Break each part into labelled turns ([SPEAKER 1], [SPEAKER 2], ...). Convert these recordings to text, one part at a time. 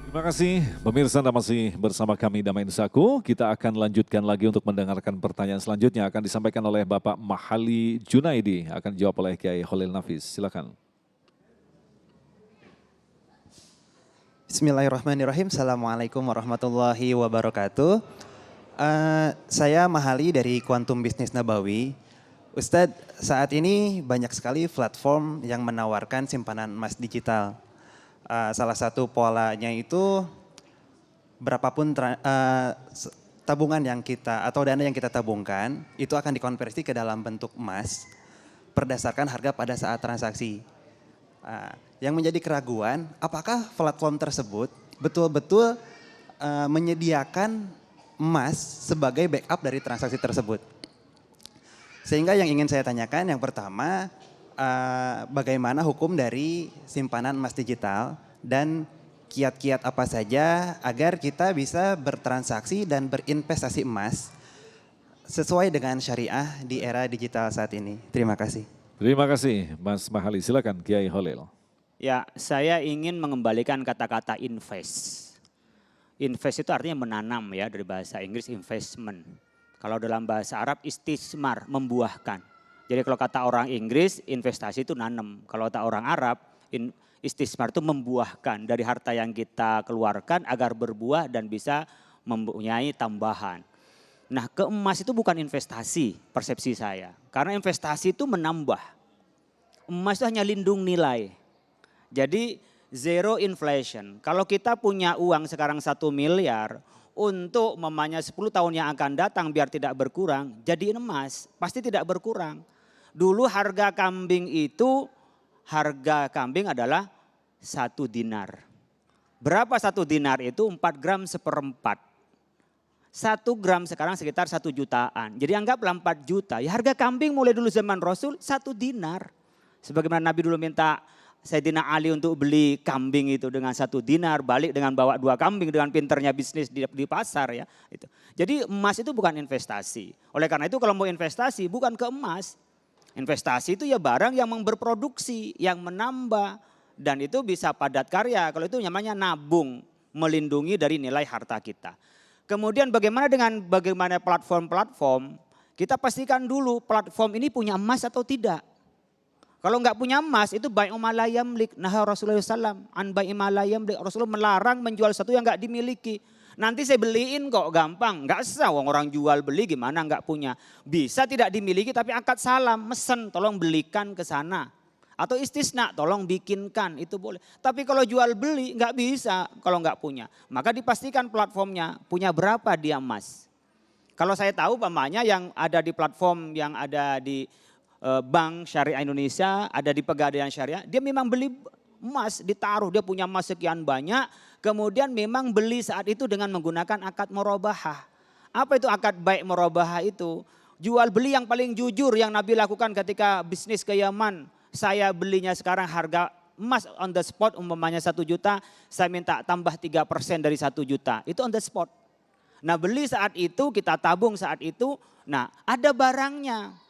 [SPEAKER 1] Terima kasih pemirsa, Anda masih bersama kami Damai Nusaku. Kita akan lanjutkan lagi untuk mendengarkan pertanyaan selanjutnya akan disampaikan oleh Bapak Mahali Junaidi, akan dijawab oleh Kiai Khalil Nafis. Silakan.
[SPEAKER 2] Bismillahirrahmanirrahim. Assalamualaikum warahmatullahi wabarakatuh. Saya Mahali dari Quantum Business Nabawi. Ustadz, saat ini banyak sekali platform yang menawarkan simpanan emas digital. Salah satu polanya itu berapapun tabungan yang kita atau dana yang kita tabungkan itu akan dikonversi ke dalam bentuk emas berdasarkan harga pada saat transaksi. Yang menjadi keraguan, apakah platform tersebut betul-betul menyediakan emas sebagai backup dari transaksi tersebut? Sehingga yang ingin saya tanyakan yang pertama, bagaimana hukum dari simpanan emas digital dan kiat-kiat apa saja agar kita bisa bertransaksi dan berinvestasi emas sesuai dengan syariah di era digital saat ini. Terima kasih.
[SPEAKER 1] Terima kasih Mas Mahali, silakan Kiai Khalil.
[SPEAKER 3] Ya, saya ingin mengembalikan kata-kata invest. Invest itu artinya menanam ya, dari bahasa Inggris investment. Kalau dalam bahasa Arab istismar, membuahkan. Jadi kalau kata orang Inggris, investasi itu nanam. Kalau kata orang Arab, istismar itu membuahkan dari harta yang kita keluarkan agar berbuah dan bisa mempunyai tambahan. Nah, ke emas itu bukan investasi, persepsi saya. Karena investasi itu menambah. Emas itu hanya lindung nilai. Jadi zero inflation. Kalau kita punya uang sekarang 1 miliar, untuk mamanya 10 tahun yang akan datang biar tidak berkurang, jadiin emas, pasti tidak berkurang. Dulu harga kambing adalah 1 dinar. Berapa 1 dinar itu? 4 gram seperempat. 1 gram sekarang sekitar 1 jutaan. Jadi anggaplah 4 juta. Ya harga kambing mulai dulu zaman Rasul 1 dinar. Sebagaimana Nabi dulu minta Sayyidina Ali untuk beli kambing itu dengan 1 dinar, balik dengan bawa 2 kambing dengan pinternya bisnis di pasar ya. Itu. Jadi emas itu bukan investasi. Oleh karena itu kalau mau investasi bukan ke emas. Investasi itu ya barang yang berproduksi, yang menambah. Dan itu bisa padat karya, kalau itu namanya nabung, melindungi dari nilai harta kita. Kemudian bagaimana platform-platform, kita pastikan dulu platform ini punya emas atau tidak. Kalau enggak punya emas itu bai'u ma la yamlik, nah Rasulullah SAW, an bai'i ma la yamlik, Rasulullah melarang menjual sesuatu yang enggak dimiliki. Nanti saya beliin kok gampang, enggak usah orang jual beli gimana enggak punya. Bisa tidak dimiliki tapi akad salam, mesen tolong belikan ke sana. Atau istisna tolong bikinkan, itu boleh. Tapi kalau jual beli enggak bisa kalau enggak punya. Maka dipastikan platformnya punya berapa dia emas. Kalau saya tahu pamannya yang ada di platform yang ada di Bank Syariah Indonesia, ada di Pegadaian Syariah, dia memang beli emas, ditaruh, dia punya emas sekian banyak, kemudian memang beli saat itu dengan menggunakan akad murabahah. Apa itu akad baik murabahah itu? Jual beli yang paling jujur yang Nabi lakukan ketika bisnis ke Yaman. Saya belinya sekarang harga emas on the spot umpamanya 1 juta, saya minta tambah 3% dari 1 juta, itu on the spot. Nah beli saat itu, kita tabung saat itu, nah ada barangnya.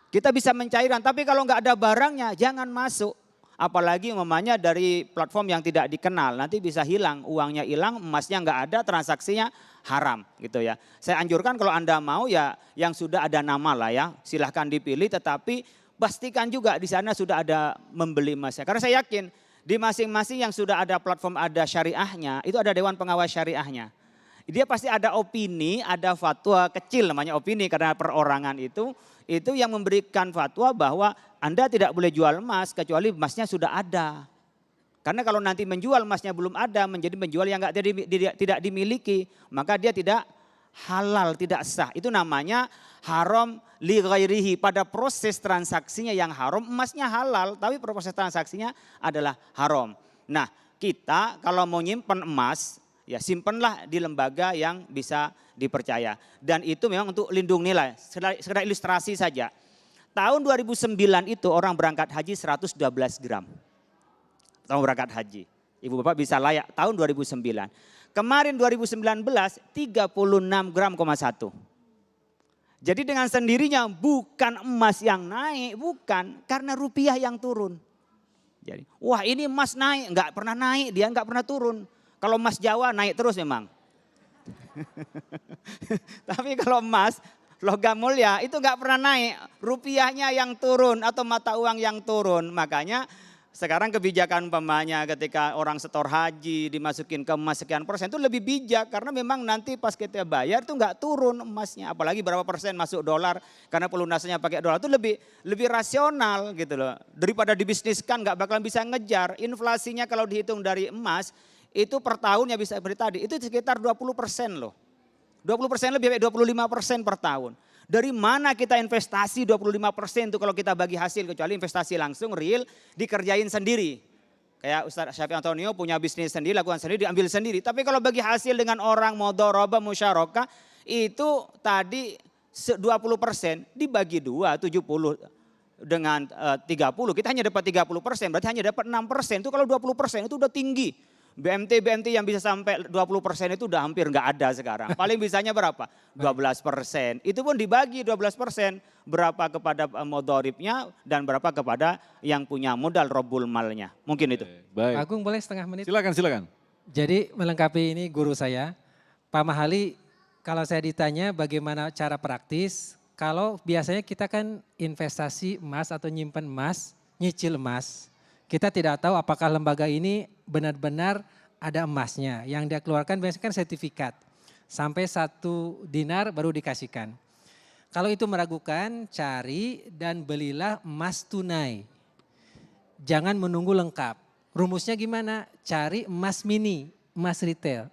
[SPEAKER 3] Kita bisa mencairan, tapi kalau nggak ada barangnya jangan masuk. Apalagi umpamanya dari platform yang tidak dikenal, nanti bisa hilang, uangnya hilang, emasnya nggak ada, transaksinya haram gitu ya. Saya anjurkan kalau Anda mau ya yang sudah ada nama lah ya, silahkan dipilih tetapi pastikan juga di sana sudah ada membeli emasnya. Karena saya yakin di masing-masing yang sudah ada platform ada syariahnya, itu ada Dewan Pengawas Syariahnya. Dia pasti ada opini, ada fatwa kecil namanya opini karena perorangan itu yang memberikan fatwa bahwa Anda tidak boleh jual emas kecuali emasnya sudah ada. Karena kalau nanti menjual emasnya belum ada menjadi penjual yang tidak dimiliki, maka dia tidak halal, tidak sah. Itu namanya haram li ghairihi, pada proses transaksinya yang haram, emasnya halal tapi proses transaksinya adalah haram. Nah, kita kalau mau nyimpen emas ya simpenlah di lembaga yang bisa dipercaya. Dan itu memang untuk lindung nilai. Sekedar ilustrasi saja. Tahun 2009 itu orang berangkat haji 112 gram. Tahun berangkat haji. Ibu bapak bisa layak tahun 2009. Kemarin 2019 36 gram, 1. Jadi dengan sendirinya bukan emas yang naik, bukan. Karena rupiah yang turun. Jadi, wah ini emas naik, enggak pernah naik, dia enggak pernah turun. Kalau emas Jawa naik terus memang. Tapi kalau emas logam mulia itu nggak pernah naik, rupiahnya yang turun atau mata uang yang turun. Makanya sekarang kebijakan umpamanya ketika orang setor haji dimasukin ke emas sekian persen itu lebih bijak karena memang nanti pas kita bayar itu nggak turun emasnya, apalagi berapa persen masuk dolar karena pelunasannya pakai dolar itu lebih rasional gitu loh, daripada dibisniskan nggak bakalan bisa ngejar. Inflasinya kalau dihitung dari emas itu per tahun ya bisa seperti tadi itu sekitar 20% loh, 20% lebih 25% per tahun. Dari mana kita investasi 25% itu kalau kita bagi hasil, kecuali investasi langsung real dikerjain sendiri. Kayak Ustadz Syafiq Antonio punya bisnis sendiri, lakukan sendiri, diambil sendiri. Tapi kalau bagi hasil dengan orang mudharabah musyarakah itu tadi 20% dibagi 2, 70 dengan 30. Kita hanya dapat 30%, berarti hanya dapat 6%. Itu kalau 20% itu udah tinggi. BMT yang bisa sampai 20% itu udah hampir nggak ada sekarang. Paling bisanya berapa? 12%. Itu pun dibagi 12%. Berapa kepada modoribnya dan berapa kepada yang punya modal robul malnya. Mungkin itu.
[SPEAKER 1] Baik.
[SPEAKER 4] Agung boleh setengah menit?
[SPEAKER 1] Silakan.
[SPEAKER 4] Jadi melengkapi ini guru saya, Pak Mahali, kalau saya ditanya bagaimana cara praktis, kalau biasanya kita kan investasi emas atau nyimpen emas, nyicil emas. Kita tidak tahu apakah lembaga ini benar-benar ada emasnya. Yang dia keluarkan biasanya kan sertifikat. Sampai 1 dinar baru dikasihkan. Kalau itu meragukan, cari dan belilah emas tunai. Jangan menunggu lengkap. Rumusnya gimana? Cari emas mini, emas retail.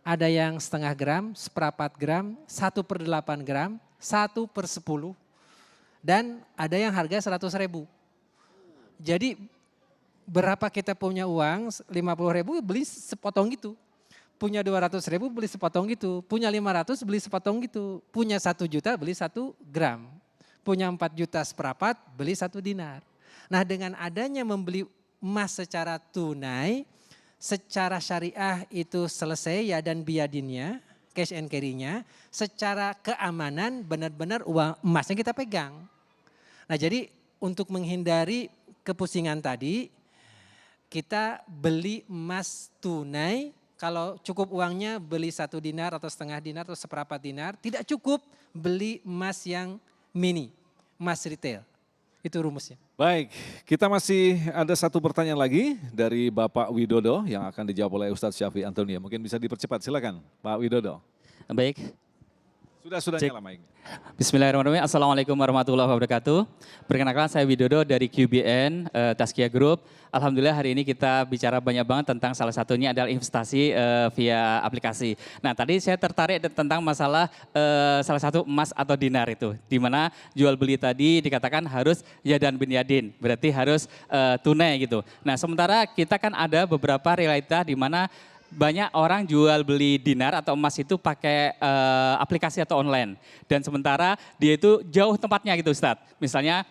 [SPEAKER 4] Ada yang setengah gram, 1/4 gram, 1/8 gram, 1/10. Dan ada yang harga 100.000. Jadi berapa kita punya uang, 50.000 beli sepotong gitu. Punya 200.000 beli sepotong gitu. Punya 500 beli sepotong gitu. Punya 1 juta beli 1 gram. Punya 4 juta seperempat beli 1 dinar. Nah dengan adanya membeli emas secara tunai, secara syariah itu selesai ya dan biadinnya, cash and carry-nya. Secara keamanan benar-benar uang emasnya kita pegang. Nah jadi untuk menghindari kepusingan tadi, kita beli emas tunai, kalau cukup uangnya beli 1 dinar atau setengah dinar atau 1/4 dinar, tidak cukup beli emas yang mini, emas retail. Itu rumusnya.
[SPEAKER 1] Baik, kita masih ada 1 pertanyaan lagi dari Bapak Widodo yang akan dijawab oleh Ustadz Syafiq Antonio. Mungkin bisa dipercepat, silakan Pak Widodo.
[SPEAKER 5] Baik.
[SPEAKER 1] Sudah nyala mic.
[SPEAKER 5] Bismillahirrahmanirrahim. Assalamualaikum warahmatullahi wabarakatuh. Perkenalkan saya Widodo dari QBN Tazkiyah Group. Alhamdulillah hari ini kita bicara banyak banget tentang salah satunya adalah investasi via aplikasi. Nah tadi saya tertarik tentang masalah salah satu emas atau dinar itu. Di mana jual beli tadi dikatakan harus yadan bin yadin. Berarti harus tunai gitu. Nah sementara kita kan ada beberapa realita di mana banyak orang jual beli dinar atau emas itu pakai aplikasi atau online. Dan sementara dia itu jauh tempatnya gitu Ustadz. Misalnya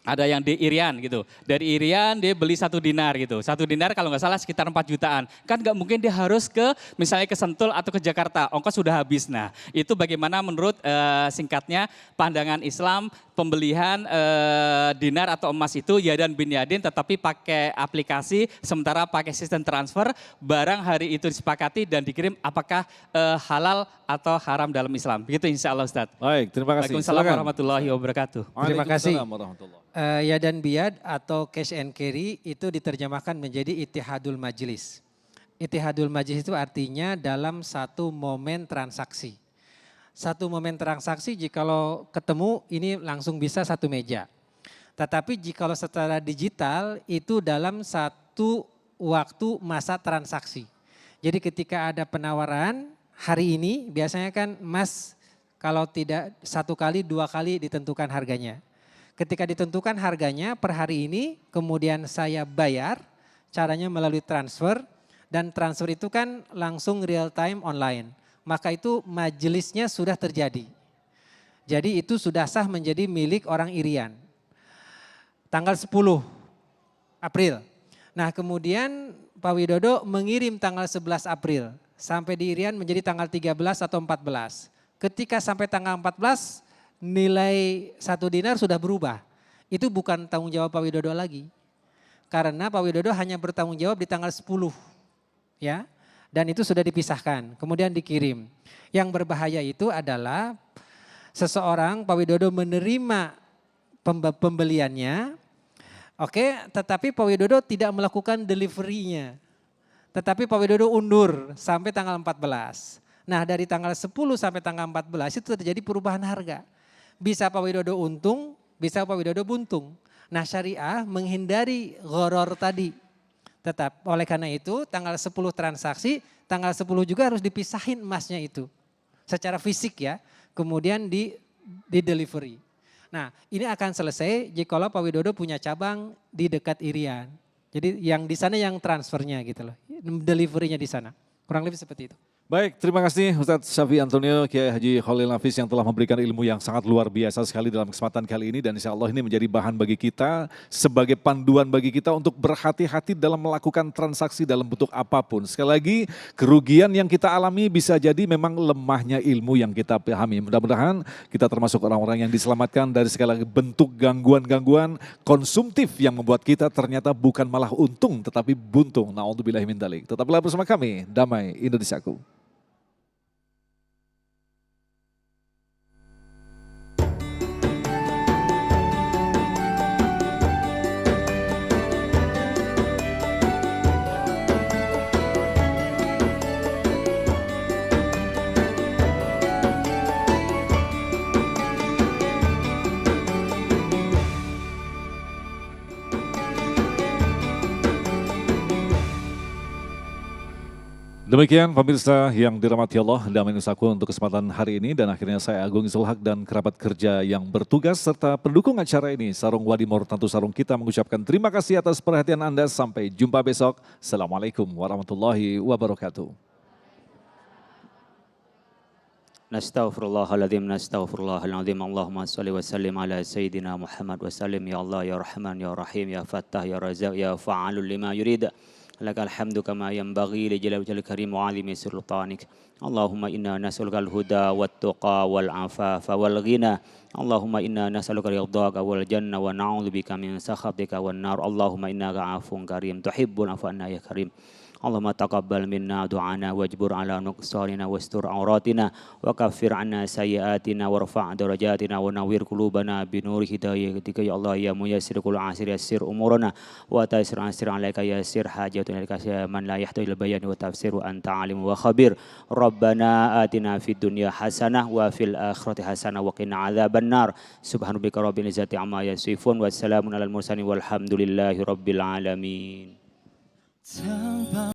[SPEAKER 5] ada yang di Irian gitu. Dari Irian dia beli 1 dinar gitu. 1 dinar kalau nggak salah sekitar 4 jutaan. Kan nggak mungkin dia harus ke misalnya ke Sentul atau ke Jakarta. Ongkos sudah habis. Nah itu bagaimana menurut singkatnya pandangan Islam pembelian dinar atau emas itu yadan bin yadin tetapi pakai aplikasi sementara pakai sistem transfer barang hari itu disepakati dan dikirim apakah halal atau haram dalam Islam. Begitu insya Allah Ustaz.
[SPEAKER 1] Baik, terima kasih.
[SPEAKER 5] Waalaikumsalam warahmatullahi wabarakatuh.
[SPEAKER 4] Terima kasih.
[SPEAKER 1] Waalaikumsalam warahmatullahi.
[SPEAKER 4] Yadan biyad atau cash and carry itu diterjemahkan menjadi itihadul majlis. Itihadul majlis itu artinya dalam satu momen transaksi. Satu momen transaksi jikalau ketemu ini langsung bisa satu meja. Tetapi jikalau secara digital itu dalam satu waktu masa transaksi. Jadi ketika ada penawaran hari ini biasanya kan emas kalau tidak 1 kali 2 kali ditentukan harganya. Ketika ditentukan harganya per hari ini, kemudian saya bayar, caranya melalui transfer, dan transfer itu kan langsung real time online. Maka itu majelisnya sudah terjadi. Jadi itu sudah sah menjadi milik orang Irian. Tanggal 10 April. Nah kemudian Pak Widodo mengirim tanggal 11 April. Sampai di Irian menjadi tanggal 13 atau 14. Ketika sampai tanggal 14, nilai 1 dinar sudah berubah. Itu bukan tanggung jawab Pak Widodo lagi. Karena Pak Widodo hanya bertanggung jawab di tanggal 10. Ya. Dan itu sudah dipisahkan, kemudian dikirim. Yang berbahaya itu adalah seseorang, Pak Widodo menerima pembeliannya, oke, tetapi Pak Widodo tidak melakukan delivery-nya. Tetapi Pak Widodo undur sampai tanggal 14. Nah dari tanggal 10 sampai tanggal 14 itu terjadi perubahan harga. Bisa Pak Widodo untung, bisa Pak Widodo buntung. Nah syariah menghindari gharar tadi. Tetap oleh karena itu tanggal 10 transaksi, tanggal 10 juga harus dipisahin emasnya itu. Secara fisik ya, kemudian di delivery. Nah ini akan selesai jika Pak Widodo punya cabang di dekat Irian. Jadi yang di sana yang transfernya gitu loh, deliverynya di sana. Kurang lebih seperti itu.
[SPEAKER 1] Baik, terima kasih Ustadz Syafi Antonio, Kiai Haji Khalil Nafis yang telah memberikan ilmu yang sangat luar biasa sekali dalam kesempatan kali ini. Dan insya Allah ini menjadi bahan bagi kita, sebagai panduan bagi kita untuk berhati-hati dalam melakukan transaksi dalam bentuk apapun. Sekali lagi, kerugian yang kita alami bisa jadi memang lemahnya ilmu yang kita pahami. Mudah-mudahan kita termasuk orang-orang yang diselamatkan dari segala bentuk gangguan-gangguan konsumtif yang membuat kita ternyata bukan malah untung tetapi buntung. Na'udzubillahi min dzalik. Tetaplah bersama kami, Damai Indonesiaku. Demikian pemirsa yang dirahmati Allah, Damai Indonesiaku untuk kesempatan hari ini. Dan akhirnya saya Agung Izul Haq dan kerabat kerja yang bertugas serta pendukung acara ini, Sarung Wadimor Tantu Sarung kita mengucapkan terima kasih atas perhatian Anda. Sampai jumpa besok. Assalamualaikum warahmatullahi wabarakatuh.
[SPEAKER 3] Nastaghfirullahaladzim, nastaghfirullahaladzim. Allahumma salli wa sallim ala Sayyidina Muhammad wa sallim. Ya Allah, ya Rahman, ya Rahim, ya Fattah, ya Razak, ya Fa'alul lima yurid. Lakal hamdu kama yanbaghi li jalali wajhil karim wa 'azimi sultanik. Allahumma inna nas'alukal huda wat tuqa wal afafa wal ghina. Allahumma inna nas'aluka ridhaka wal janna wa na'udzubika min sakhatika wan nar. Allahumma innaka 'afuwun karim tuhibbul 'afwa ya karim. Allahumma taqabbal minna du'ana wajbur ala nuqsanina wastur auratina wa kaffir anna sayyiatina warfa' darajatina wa nawwir qulubana bi nuri hidayatika ya Allah ya muyassir kul asir yassir umurana wa taysir asir alaika yassir hajatuna ilaika man la yahtaju ila bayan wa tafsir wa anta alim wa khabir. Rabbana atina fid dunya hasanah wa fil akhirati hasanah wa qina adzabannar. Subhanarabbika rabbil izzati amma yasifun wa salamun alal mursalin walhamdulillahi rabbil alamin.